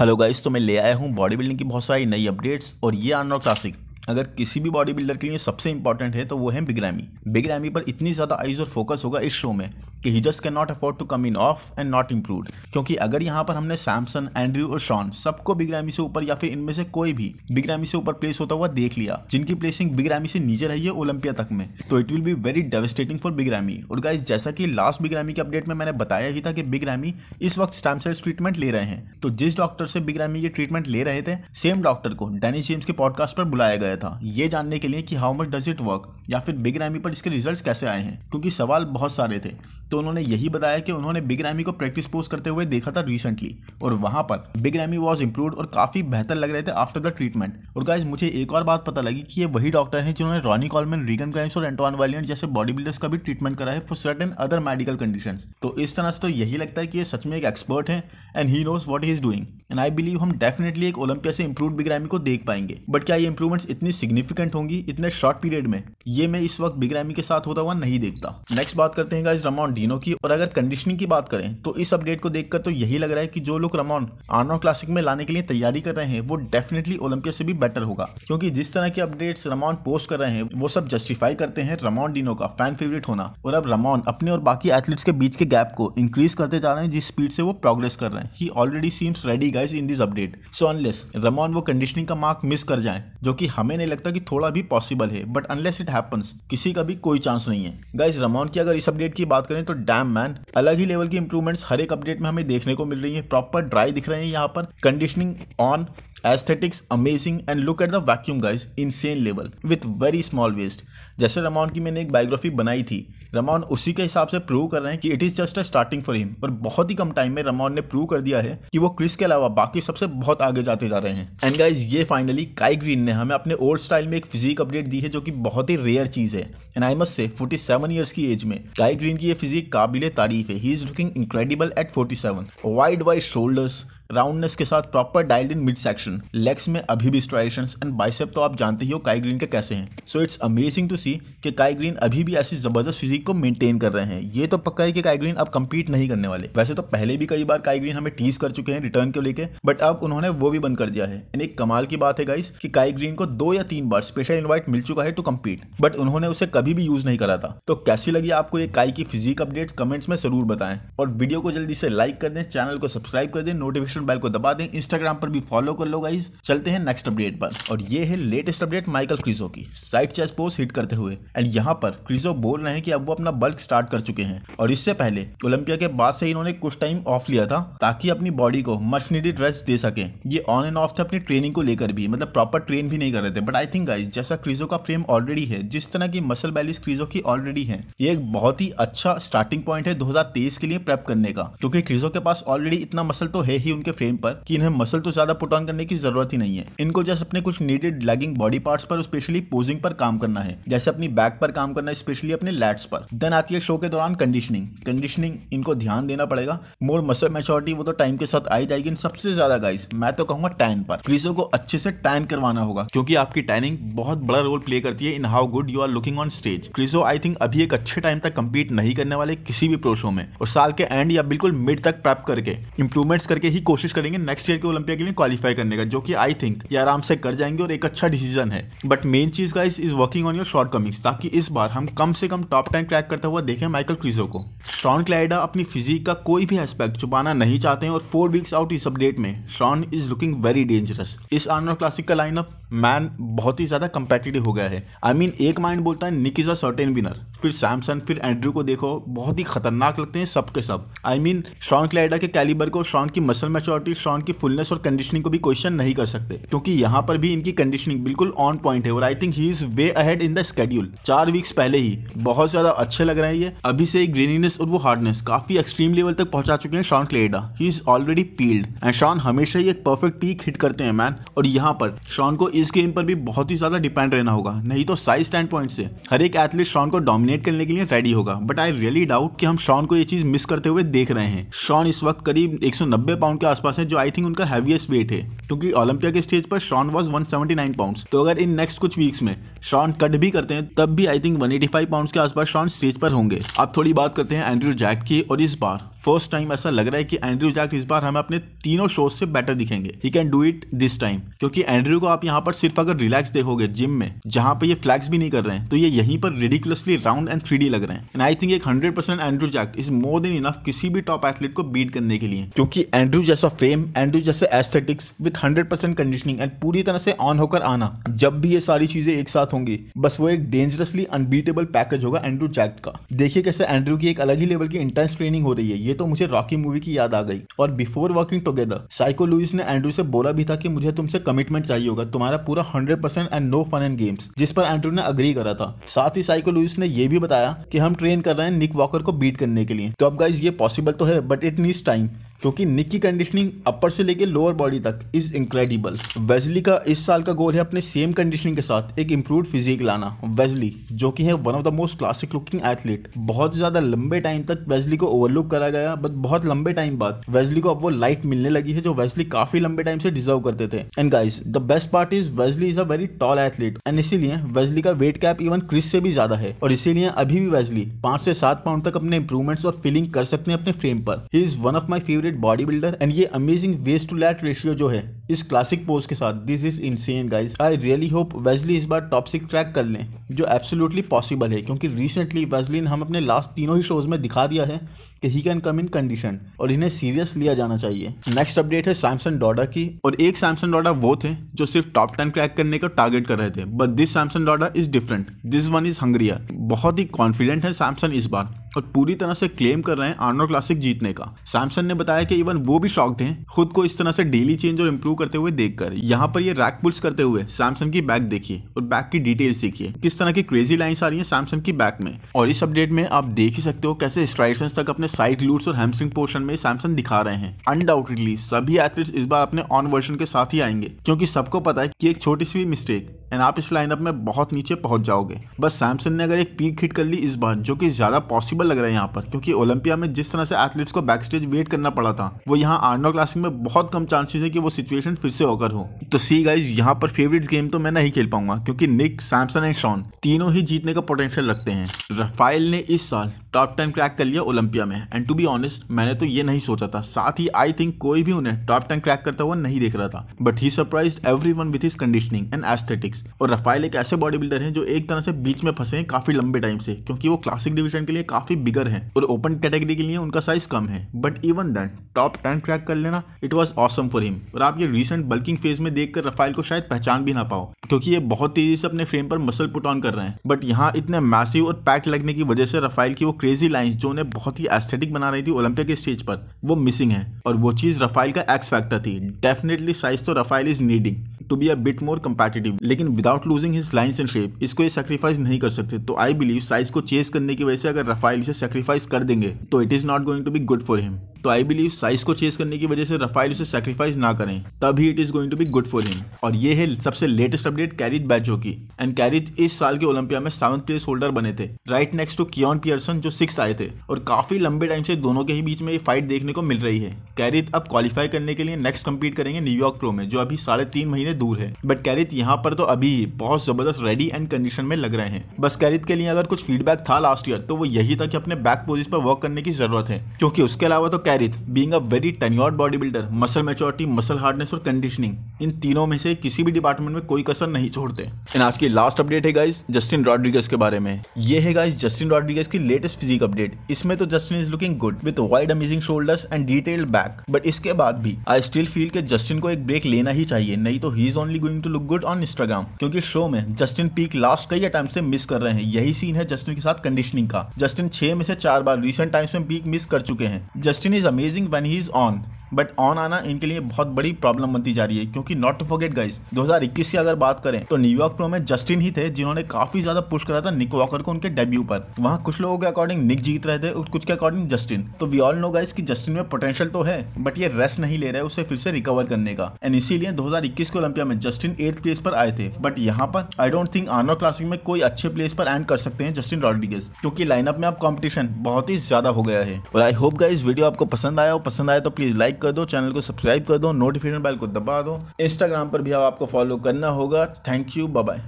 Hello guys, तो मैं ले आया हूँ बॉडी बिल्डिंग की बहुत सारी नई अपडेट्स। और ये आर्नोल्ड क्लासिक अगर किसी भी बॉडी बिल्डर के लिए सबसे इंपॉर्टेंट है तो वो है बिग रैमी। बिग रैमी पर इतनी ज़्यादा आइज और फोकस होगा इस शो में कि he just can not afford to come in off and not improve. क्योंकि अगर यहाँ पर हमने सैमसन, एंड्रयू और शॉन सबको बिग रैमी से ऊपर या फिर इनमें से कोई भी बिग रैमी से ऊपर प्लेस होता हुआ देख लिया, जिनकी प्लेसिंग बिग रैमी से नीचे रही है ओलंपिया तक में, तो it will be very devastating for big ramie. और गाइस, जैसा कि लास्ट बिग रैमी के अपडेट में मैंने बताया ही था कि बिग रैमी इस वक्त स्टेम सेल्स ट्रीटमेंट ले रहे हैं, तो जिस डॉक्टर से बिग रैमी ये ट्रीटमेंट ले रहे थे, सेम डॉक्टर को डेनिस जेम्स के पॉडकास्ट पर बुलाया गया था ये जानने के लिए कि how much does it work या फिर बिग रैमी पर इसके रिजल्ट्स कैसे आए हैं, क्योंकि सवाल बहुत सारे थे। तो उन्होंने यही बताया कि उन्होंने बिग रैमी को प्रैक्टिस पोज करते हुए देखा था रिसेंटली, और वहां पर बिग रैमी वाज इंप्रूव्ड और काफी बेहतर लग रहे थे आफ्टर द ट्रीटमेंट। और गाइस, मुझे एक और बात पता लगी कि ये वही डॉक्टर हैं जिन्होंने रॉनी कॉलमैन, रीगन ग्राइम्स और एंटोन वालियंट जैसे बॉडी बिल्डर्स का भी ट्रीटमेंट करा है for certain other medical conditions. तो इस तरह से तो यही लगता है कि ये सच में एक एक्सपर्ट है and he knows what he is doing. And I believe हम डेफिनेटली एक ओलंपिया से इंप्रूव्ड बिग रैमी को देख पाएंगे। बट क्या ये इंप्रूवमेंट्स इतनी सिग्निफिकेंट होंगी इतने शॉर्ट पीरियड में, ये मैं इस वक्त बिग रैमी के साथ होता हुआ नहीं देखता। नेक्स्ट बात करते हैं गाइस रमोन डीनो की। और अगर कंडीशनिंग की बात करें तो इस अपडेट को देखकर तो यही लग रहा है कि जो लोग रमोन आर्नोल्ड क्लासिक में लाने के लिए तैयारी कर रहे हैं वो डेफिनेटली ओलंपिया से भी बेटर होगा, क्योंकि जिस तरह के अपडेट्स रमोन पोस्ट कर रहे हैं वो सब जस्टिफाई करते हैं रमोन डीनो का फैन फेवरेट होना। और अब रमोन अपने और बाकी एथलीट्स के बीच के गैप को इंक्रीज करते जा रहे हैं जिस स्पीड से वो प्रोग्रेस कर रहे हैं। He already seems ready guys in this update. So unless Ramon वो कंडीशनिंग का मार्क मिस कर जाए, जो कि हमें नहीं लगता कि थोड़ा भी पॉसिबल है, बट अनलेस इट हैपेंस किसी का भी कोई चांस नहीं है। गाइस, रमोन की अगर इस अपडेट की बात करें तो डैम मैन, अलग ही लेवल की इंप्रूवमेंट्स हर एक अपडेट में हमें देखने को मिल रही है। प्रॉपर ड्राई दिख रहे हैं यहाँ पर, conditioning on, aesthetics amazing, and look at the vacuum guys, insane level with very small waist. जैसे रमोन की मैंने एक बायोग्राफी बनाई थी, रमोन उसी के हिसाब से प्रूव कर रहे हैं कि it is just a starting for him. और बहुत ही कम टाइम में रमोन ने प्रूव कर दिया है कि वो क्रिस के अलावा बाकी सबसे बहुत आगे जाते जा रहे हैं। एंड गाइस, ये फाइनली काई ग्रीन ने हमें अपने ओल्ड स्टाइल में एक फिजिक अपडेट दी है, जो कि बहुत ही रेयर चीज है। And I must say 47 years की एज में काई ग्रीन की ये फिजिक काबिले तारीफ है। He is looking incredible at 47। Wide shoulders, roundness के साथ proper dialed in mid section, legs में अभी भी स्ट्राइशंस, एंड बाइसेप तो आप जानते ही हो काई ग्रीन के कैसे हैं। सो इट्स अमेजिंग टू सी कि काई ग्रीन अभी भी ऐसी जबरदस्त फिजिक को मेंटेन कर रहे हैं। ये तो पक्का है कि काई ग्रीन अब कंपीट नहीं करने वाले। वैसे तो पहले भी कई बार काई ग्रीन हमें टीज कर चुके हैं रिटर्न को लेके, बट अब उन्होंने वो भी बंद कर दिया है। एंड एक कमाल की बात है गाइस कि काई ग्रीन को 2 या 3 बार स्पेशल इनवाइट मिल चुका है टू कंपीट, बट उन्होंने उसे कभी भी यूज नहीं करा था। तो कैसी लगी आपको ये काई की फिजिक अपडेट्स, कमेंट्स में जरूर बताएं। और वीडियो को जल्दी से लाइक कर दें, चैनल को सब्सक्राइब कर दें, नोटिफिकेशन बेल को दबा दें, इंस्टाग्राम पर भी फॉलो कर लो गाइस। चलते हैं नेक्स्ट अपडेट पर, और ये है लेटेस्ट अपडेट माइकल क्रिजो की साइड चेस्ट पोस्ट हिट करते हुए। एंड यहाँ पर क्रिजो बोल रहे हैं कि अब वो अपना बल्क स्टार्ट कर चुके हैं, और इससे पहले ओलंपिया के बाद से इन्होंने कुछ टाइम ऑफ लिया था ताकि अपनी बॉडी को मच नीडेड रेस्ट दे सके। ये ऑन एंड ऑफ थे अपनी ट्रेनिंग को लेकर भी, मतलब प्रॉपर ट्रेन भी नहीं कर रहे थे। बट आई थिंक गाइस, जैसा क्रिजो का फ्रेम ऑलरेडी है, जिस तरह की मसल बैलेंस क्रिजो की ऑलरेडी है, ये एक बहुत ही अच्छा स्टार्टिंग पॉइंट है 2023 के लिए प्रेप करने का। क्योंकि क्रिजो के पास ऑलरेडी इतना मसल तो है ही उनके फ्रेम पर कि इन्हें मसल तो ज्यादा पुट ऑन करने की जरूरत ही नहीं है। इनको जस्ट अपने कुछ नीडेड लैगिंग बॉडी पार्ट्स पर, स्पेशली पोजिंग पर काम करना है, जैसे अपनी बैक पर काम करना है, स्पेशली अपने लैट्स पर। देन आती है शो के दौरान कंडीशनिंग इनको ध्यान देना पड़ेगा। मोर मसल मैच्योरिटी वो तो टाइम के साथ आई जाएगी। सबसे ज्यादा गाइस मैं तो कहूंगा टैन पर, क्रिजो को अच्छे से टैन करवाना होगा, क्योंकि आपकी टैनिंग बहुत बड़ा रोल प्ले करती है in how good you are looking on stage. Krizo I think अभी एक अच्छे टाइम तक कंपीट नहीं करने वाले किसी भी प्रो शो में, और साल के एंड या बिल्कुल मिड तक प्रेप करके इंप्रूवमेंट्स करके ही कोशिश करेंगे नेक्स्ट ईयर के ओलंपिया के लिए क्वालिफाई करने का, जो कि आई थिंक ये आराम से कर जाएंगे और एक अच्छा डिसीजन है। बट मेन चीज guys is working on your shortcomings, ताकि इस बार हम कम से कम टॉप 10 क्रैक करता हुआ देखें माइकल क्रिजो को। शॉन क्लाइडा अपनी फिजिक का कोई भी एस्पेक्ट छुपाना नहीं चाहते हैं, और 4 वीक्स आउट इस अपडेट में Shaun is looking very dangerous. इस आर्नोल्ड क्लासिक का लाइनअप मैन बहुत ही ज्यादा कंपेटिटिव हो गया है। आई मीन एक माइंड बोलता है निक इज अ सर्टेन विनर, फिर सैमसन, फिर एंड्रयू को देखो, बहुत ही खतरनाक लगते हैं सब के सब। आई मीन शॉन क्लाइडा के कैलिबर को, शॉन की मसल मैच्योरिटी, शॉन की फुलनेस और कंडीशनिंग को भी क्वेश्चन नहीं कर सकते, क्योंकि यहाँ पर भी इनकी कंडीशनिंग बिल्कुल ऑन पॉइंट है। और I think he is way ahead in the schedule. 4 weeks पहले ही बहुत ज्यादा अच्छे लग रहे हैं ये। अभी से ग्रेनीनेस और वो हार्डनेस काफी एक्सट्रीम लेवल तक पहुंचा चुके हैं Shawn Clarida. He is already peeled, and Shawn हमेशा ही एक परफेक्ट पीक हिट करते हैं मैन। और यहाँ पर शॉन को इस गेम पर भी बहुत ही ज्यादा डिपेंड रहना होगा, नहीं तो साइज स्टैंड पॉइंट से हर एक एथलीट शॉन को डोमिनेट करने के लिए रेडी होगा। बट आई रियली डाउट कि हम शॉन को ये चीज मिस करते हुए देख रहे हैं। शॉन इस वक्त करीब 190 पाउंड के आसपास है, जो आई थिंक उनका हैवीएस्ट वेट है, क्योंकि ओलंपिया के स्टेज पर शॉन वाज 179 पाउंड्स। तो अगर इन नेक्स्ट कुछ वीक्स में शॉन कट भी करते हैं, तब भी आई थिंक 185 पाउंड्स के आसपास शॉन स्टेज पर होंगे। अब थोड़ी बात करते हैं एंड्रयू जैक की। और इस बार फर्स्ट टाइम ऐसा लग रहा है कि एंड्रयू जैक्ट इस बार हमें अपने तीनों शोज से बेटर दिखेंगे। He can do it this time, क्योंकि एंड्रयू को आप यहाँ पर सिर्फ अगर रिलैक्स देखोगे जिम में, जहां पे ये फ्लैक्स भी नहीं कर रहे हैं, तो ये यहीं पर रिडिकुलसली राउंड एंड 3D लग रहे हैं। एंड आई थिंक एक 100% Andrew jacked is more than enough किसी भी टॉप एथलीट को बीट करने के लिए, क्योंकि एंड्रयू जैसा फ्रेम, एंड्रयू जैसे एस्थेटिक्स विद 100% कंडीशनिंग एंड पूरी तरह से ऑन होकर आना, जब भी ये सारी चीजें एक साथ होंगी, बस वो एक डेंजरसली अनबीटेबल पैकेज होगा एंड्रयू जैक्ट का। देखिए कैसे एंड्रयू की एक अलग ही लेवल की इंटेंस ट्रेनिंग हो रही है। ये तो मुझे रॉकी मूवी की याद आ गई। और before working together psycho Luis ने एंड्रयू से बोला भी था कि मुझे तुमसे कमिटमेंट चाहिए होगा, तुम्हारा पूरा 100% and no fun and games, जिस पर एंड्रयू ने अग्री करा था। साथ ही साइको लुइस ने ये भी बताया कि हम ट्रेन कर रहे हैं निक वॉकर को बीट करने के लिए। तो अब गाइस ये पॉसिबल तो है, बट इट नीड्स टाइम, क्योंकि निक की कंडीशनिंग अपर से लेकर लोअर बॉडी तक इज इनक्रेडिबल। वेजली का इस साल का गोल है अपने सेम कंडीशनिंग के साथ एक इंप्रूव्ड फिजिक लाना। वेजली जो कि है one of the most classic looking athlete, बहुत ज्यादा लंबे टाइम तक वेजली को ओवरलुक करा गया, बट बहुत लंबे टाइम बाद वेजली को अब वो लाइट मिलने लगी है जो वेजली काफी लंबे टाइम से डिजर्व करते थे। And guys the best part is Wesley is a very tall athlete, and इसीलिए वेजली का वेट कैप इवन क्रिस से भी ज्यादा है, और इसीलिए अभी भी वेजली 5 से 7 पाउंड तक अपने इंप्रूवमेंट्स और फीलिंग कर सकते हैं अपने फ्रेम पर। He is one of my favourite body builder, and ये amazing waist to lat ratio जो है इस क्लासिक पोज के साथ, this is insane guys. I really hope Wesley इस बार टॉप 6 क्रैक कर लें, जो एब्सोल्युटली पॉसिबल है, क्योंकि रिसेंटली वेजली ने हम अपने लास्ट तीनों ही शोज में दिखा दिया है कि he can come in condition, और इन्हें सीरियस लिया जाना चाहिए। नेक्स्ट अपडेट है सैमसन डॉडा की, और एक सैमसन डॉडा वो थे जो सिर्फ टॉप 10 क्रैक करने का टारगेट कर रहे थे, but this Samson Dauda is different, this one is hungrier. बहुत ही कॉन्फिडेंट है सैमसन इस बार, और पूरी तरह से क्लेम कर रहे हैं आर्नोल्ड क्लासिक जीतने का। सैमसन ने बताया कि इवन वो भी शॉक्ड हैं खुद को इस तरह से डेली चेंज और इंप्रूव करते हुए देखकर। यहाँ पर ये रैक पुल्स करते हुए सैमसन की बैक देखिए और बैक की डिटेल्स देखिए, किस तरह की क्रेजी लाइंस आ रही हैं सैमसन की बैक में। और इस अपडेट में आप देख ही सकते हो कैसे स्ट्राइसेंस तक अपने साइड ग्लूट्स और हैमस्ट्रिंग पोर्शन में सैमसन दिखा रहे हैं। अनडाउटेडली सभी एथलीट्स इस बार अपने ऑन वर्जन के साथ ही आएंगे, क्योंकि सबको पता है कि एक छोटी सी भी मिस्टेक एंड आप इस लाइनअप में बहुत नीचे पहुंच जाओगे। बस सैमसन ने अगर एक पीक हिट कर ली इस बार, जो कि ज्यादा पॉसिबल लग रहा है यहाँ पर, क्योंकि ओलंपिया में जिस तरह से एथलीट्स को बैक स्टेज वेट करना पड़ा था, वो यहाँ आर्नोल्ड क्लासिक में बहुत कम चांसेस है कि वो सिचुएशन फिर से ओकर हो। तो सी गाइज, यहाँ पर फेवरेट्स गेम तो मैं नहीं खेल पाऊंगा, क्योंकि निक, सैमसन एंड शॉन तीनों ही जीतने का पोटेंशियल रखते हैं। राफेल ने इस साल टॉप 10 क्रैक कर लिया ओलंपिया में, एंड टू बी ऑनेस्ट मैंने तो ये नहीं सोचा था। साथ ही आई थिंक कोई भी उन्हें टॉप 10 क्रैक करता हुआ नहीं देख रहा था, but he surprised everyone with his conditioning and aesthetics. और राफेल एक ऐसे बॉडी बिल्डर हैं जो एक तरह से बीच में फंसे हैं काफी लंबे टाइम से, क्योंकि वो क्लासिक डिवीजन के लिए काफी बिगर हैं और ओपन कैटेगरी के लिए उनका साइज कम है, but even then top 10 crack कर लेना, it was awesome for him. और आप ये रिसेंट बल्किंग फेज में देखकर राफेल को शायद पहचान भी ना पाओ, क्योंकि ये बहुत तेजी से अपने फ्रेम पर मसल पुट ऑन कर रहे हैं, बट यहाँ इतने मैसिव और पैक लगने की वजह से राफेल की वो क्रेजी लाइंस जो उन्हें बहुत ही एस्थेटिक बना रही थी ओलंपिया के स्टेज पर, वो मिसिंग है। और वो चीज राफेल का एक्स फैक्टर थी। डेफिनेटली साइज तो Rafael is needing to be a bit more competitive, लेकिन without losing his lines and shape इसको ये सैक्रिफाइस नहीं कर सकते। तो आई बिलीव साइज को चेस करने की वजह से अगर राफेल इसे सैक्रिफाइस कर देंगे तो it is not going to be good for him. तो आई बिलीव साइज को चेस करने की वजह से राफेल उसे सैक्रिफाइस ना करें, तभी it is going to be good for him. और ये है सबसे लेटेस्ट अपडेट कैरिज बैजो की, एंड कैरिज इस साल के ओलंपिया में 7th प्लेस होल्डर बने थे, right next to Keone Pearson जो 6th आए थे। और काफी लंबे टाइम से दोनों के ही बीच में ये फाइट देखने को मिल रही है। कैरिज अब क्वालिफाई करने के लिए नेक्स्ट कम्पीट करेंगे न्यूयॉर्क प्रो में, जो अभी 3.5 महीने दूर है, बट कैरिज यहाँ पर तो अभी ही बहुत जबरदस्त रेडी एंड कंडीशन में लग रहे हैं। बस कैरिज के लिए अगर कुछ फीडबैक था लास्ट ईयर, तो वो यही था कि अपने बैक पोजिशन पर वर्क करने की जरूरत है, क्योंकि उसके अलावा तो carriage being a very tenured body builder, muscle maturity, muscle hardness और कंडीशनिंग, इन तीनों में से किसी भी डिपार्टमेंट में कोई कसर नहीं छोड़ते। एंड आज की लास्ट अपडेट है गाइस जस्टिन रॉड्रिगेज के बारे में। ये है गाइस जस्टिन रॉड्रिगेज की लेटेस्ट फिजिक अपडेट। इसमें तो Justin is looking good with wide amazing shoulders and detailed back, but इसके बाद भी आई स्टिल फील कि जस्टिन को एक ब्रेक लेना ही चाहिए, नहीं तो he is only going to look good on Instagram, क्योंकि शो में जस्टिन पीक लास्ट कई अटेम्प्ट से मिस कर रहे हैं। यही सीन है जस्टिन के साथ कंडीशनिंग का। जस्टिन 6 में से 4 बार रिसेंट टाइम्स में पीक मिस कर चुके हैं। Justin is amazing when he is on, but on आना इनके लिए बहुत बड़ी प्रॉब्लम बनती जा रही है, क्योंकि नॉट टू फॉरगेट गाइस 2021 की अगर बात करें तो न्यूयॉर्क प्रो में जस्टिन ही थे जिन्होंने काफी ज्यादा पुश करा था निक वॉकर को उनके डेब्यू पर। वहां कुछ लोगों के अकॉर्डिंग निक जीत रहे थे और कुछ के अकॉर्डिंग जस्टिन। तो वी ऑल नो गाइस कि जस्टिन में पोटेंशियल तो है, बट ये रेस्ट नहीं ले रहे उसे फिर से रिकवर करने का, एंड इसीलिए 2021 के ओलंपिया में जस्टिन 8th प्लेस पर आए थे। बट यहाँ पर I don't think Arnold classic में कोई अच्छे प्लेस पर एंड कर सकते हैं जस्टिन रॉड्रिगेज, क्योंकि लाइनअप में अब कॉम्पिटिशन बहुत ही ज्यादा हो गया है। और आई होप गाइस वीडियो आपको पसंद आया हो, पसंद आया तो प्लीज लाइक कर दो, चैनल को सब्सक्राइब कर दो, नोटिफिकेशन बेल को दबा दो। इंस्टाग्राम पर भी आपको फॉलो करना होगा। Thank you, bye bye.